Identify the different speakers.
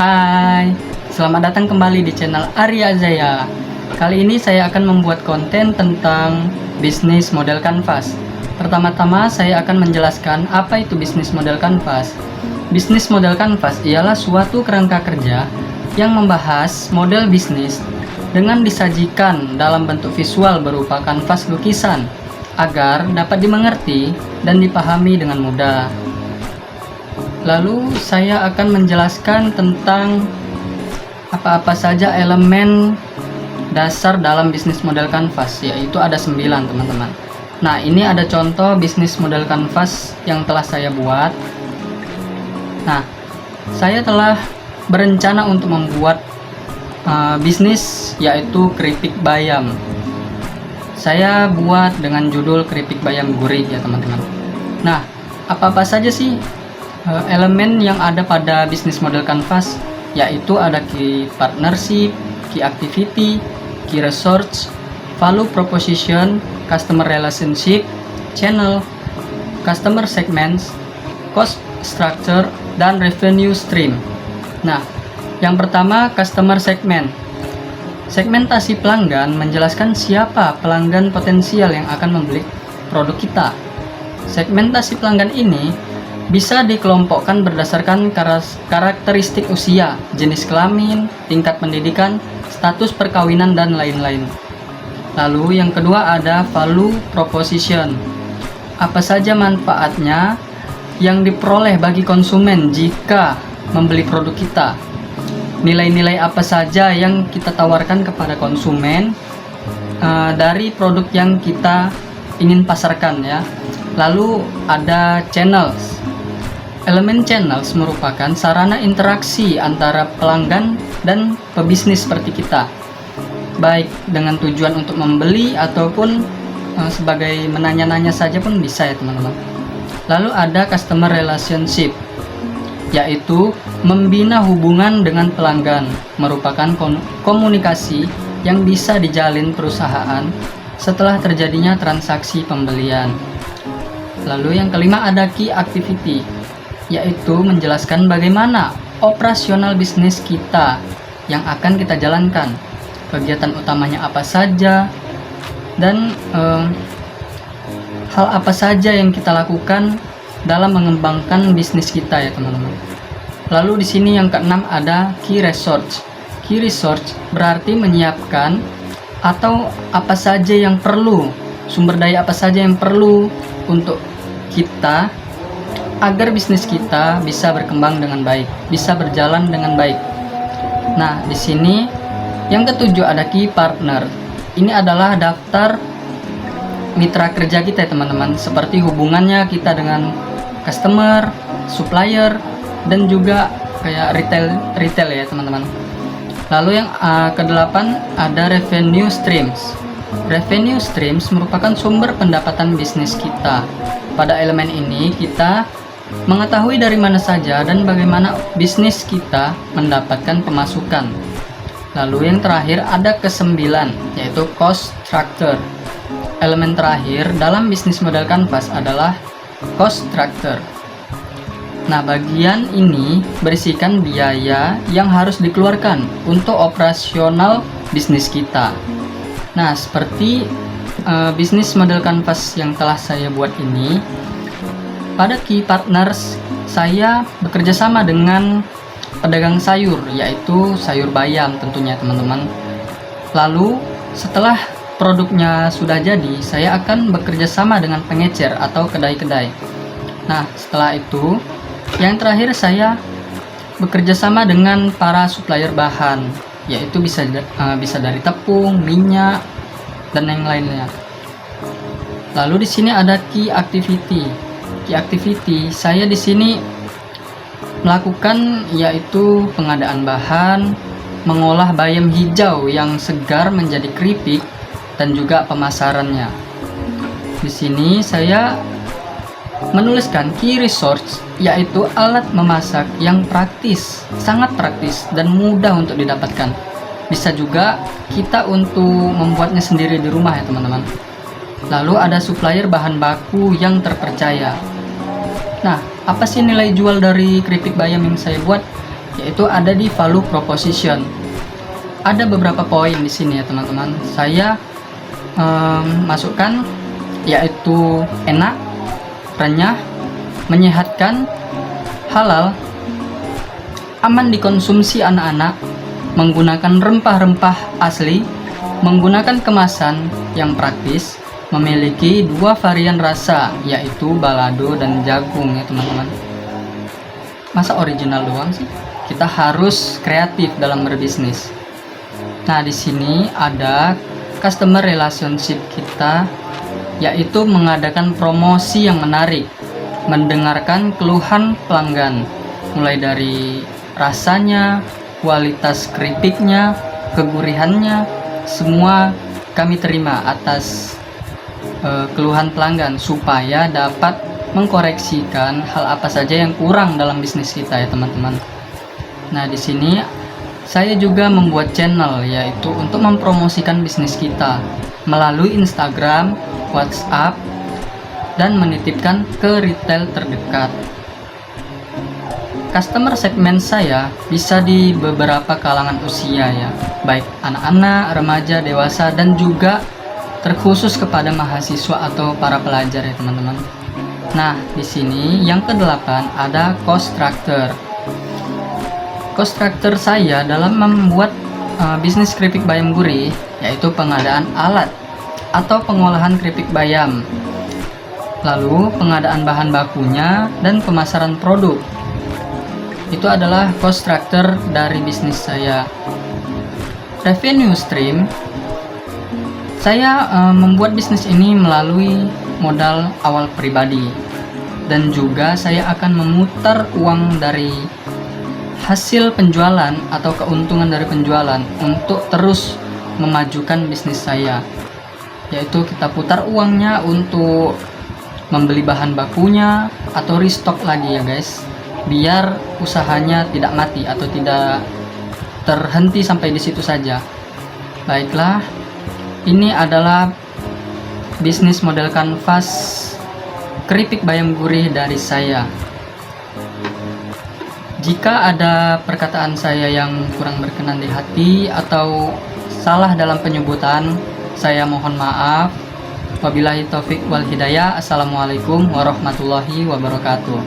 Speaker 1: Hai, selamat datang kembali di channel Arya Zaya. Kali ini saya akan membuat konten tentang bisnis model kanvas. Pertama-tama saya akan menjelaskan apa itu bisnis model kanvas. Bisnis model kanvas ialah suatu kerangka kerja yang membahas model bisnis dengan disajikan dalam bentuk visual berupa kanvas lukisan agar dapat dimengerti dan dipahami dengan mudah. Lalu saya akan menjelaskan tentang apa-apa saja elemen dasar dalam bisnis model kanvas, yaitu ada 9 teman-teman. Nah, ini ada contoh bisnis model kanvas yang telah saya buat. Nah, saya telah berencana untuk membuat bisnis yaitu keripik bayam. Saya buat dengan judul keripik bayam gurih ya teman-teman. Nah, apa-apa saja sih elemen yang ada pada bisnis model kanvas, yaitu ada key partnership, key activity, key research, value proposition, customer relationship, channel, customer segments, cost structure, dan revenue stream. Nah, yang pertama customer segment. Segmentasi pelanggan menjelaskan siapa pelanggan potensial yang akan membeli produk kita. Segmentasi pelanggan ini bisa dikelompokkan berdasarkan karakteristik usia, jenis kelamin, tingkat pendidikan, status perkawinan, dan lain-lain. Lalu yang kedua ada value proposition. Apa saja manfaatnya yang diperoleh bagi konsumen jika membeli produk kita? Nilai-nilai apa saja yang kita tawarkan kepada konsumen dari produk yang kita ingin pasarkan ya. Lalu ada channels. Elemen channels merupakan sarana interaksi antara pelanggan dan pebisnis seperti kita, baik dengan tujuan untuk membeli ataupun sebagai menanya-nanya saja pun bisa ya teman-teman. Lalu ada customer relationship, yaitu membina hubungan dengan pelanggan, merupakan komunikasi yang bisa dijalin perusahaan setelah terjadinya transaksi pembelian. Lalu yang kelima ada key activity, yaitu menjelaskan bagaimana operasional bisnis kita yang akan kita jalankan, kegiatan utamanya apa saja, dan hal apa saja yang kita lakukan dalam mengembangkan bisnis kita ya teman-teman. Lalu di sini yang keenam ada key research. Key research berarti menyiapkan atau apa saja yang perlu, sumber daya apa saja yang perlu untuk kita agar bisnis kita bisa berkembang dengan baik, bisa berjalan dengan baik. Nah, di sini yang ketujuh ada key partner. Ini adalah daftar mitra kerja kita ya teman-teman, seperti hubungannya kita dengan customer, supplier, dan juga kayak retail ya teman-teman. Lalu yang kedelapan ada revenue streams. Revenue streams merupakan sumber pendapatan bisnis kita. Pada elemen ini kita mengetahui dari mana saja dan bagaimana bisnis kita mendapatkan pemasukan. Lalu yang terakhir ada ke-9, yaitu cost structure. Elemen terakhir dalam bisnis model kanvas adalah cost structure. Nah, bagian ini berisikan biaya yang harus dikeluarkan untuk operasional bisnis kita. Nah, seperti bisnis model kanvas yang telah saya buat ini, pada key partners saya bekerja sama dengan pedagang sayur, yaitu sayur bayam tentunya teman-teman. Lalu setelah produknya sudah jadi, saya akan bekerja sama dengan pengecer atau kedai-kedai. Nah, setelah itu yang terakhir saya bekerja sama dengan para supplier bahan, yaitu bisa dari tepung, minyak, dan yang lainnya. Lalu di sini ada key activity. Key activity saya di sini melakukan yaitu pengadaan bahan, mengolah bayam hijau yang segar menjadi keripik, dan juga pemasarannya. Di sini saya menuliskan key resource, yaitu alat memasak yang praktis, sangat praktis dan mudah untuk didapatkan. Bisa juga kita untuk membuatnya sendiri di rumah ya teman-teman. Lalu ada supplier bahan baku yang terpercaya. Nah, apa sih nilai jual dari keripik bayam yang saya buat? yaitu ada di value proposition. Ada beberapa poin di sini ya teman-teman. Saya masukkan yaitu enak, renyah, menyehatkan, halal, aman dikonsumsi anak-anak, menggunakan rempah-rempah asli, menggunakan kemasan yang praktis, memiliki 2 varian rasa yaitu balado dan jagung ya teman-teman. Masa original doang sih? Kita harus kreatif dalam berbisnis. Nah, di sini ada customer relationship kita, yaitu mengadakan promosi yang menarik, mendengarkan keluhan pelanggan, mulai dari rasanya, kualitas keripiknya, kegurihannya, semua kami terima atas keluhan pelanggan supaya dapat mengkoreksikan hal apa saja yang kurang dalam bisnis kita ya teman-teman. Nah, di sini saya juga membuat channel yaitu untuk mempromosikan bisnis kita melalui Instagram, WhatsApp, dan menitipkan ke retail terdekat. Customer segmen saya bisa di beberapa kalangan usia ya, baik anak-anak, remaja, dewasa, dan juga terkhusus kepada mahasiswa atau para pelajar ya teman-teman. Nah, di sini yang ke-8 ada cost structure. Cost structure saya dalam membuat bisnis keripik bayam gurih yaitu pengadaan alat atau pengolahan keripik bayam, lalu pengadaan bahan bakunya dan pemasaran produk. Itu adalah cost structure dari bisnis saya. Revenue stream, saya membuat bisnis ini melalui modal awal pribadi, dan juga saya akan memutar uang dari hasil penjualan atau keuntungan dari penjualan untuk terus memajukan bisnis saya, yaitu kita putar uangnya untuk membeli bahan bakunya atau restock lagi ya guys, biar usahanya tidak mati atau tidak terhenti sampai di situ saja. Baiklah, ini adalah bisnis model kanvas keripik bayam gurih dari saya. Jika ada perkataan saya yang kurang berkenan di hati atau salah dalam penyebutan, saya mohon maaf. Wabillahi taufik wal hidayah. Assalamualaikum warahmatullahi wabarakatuh.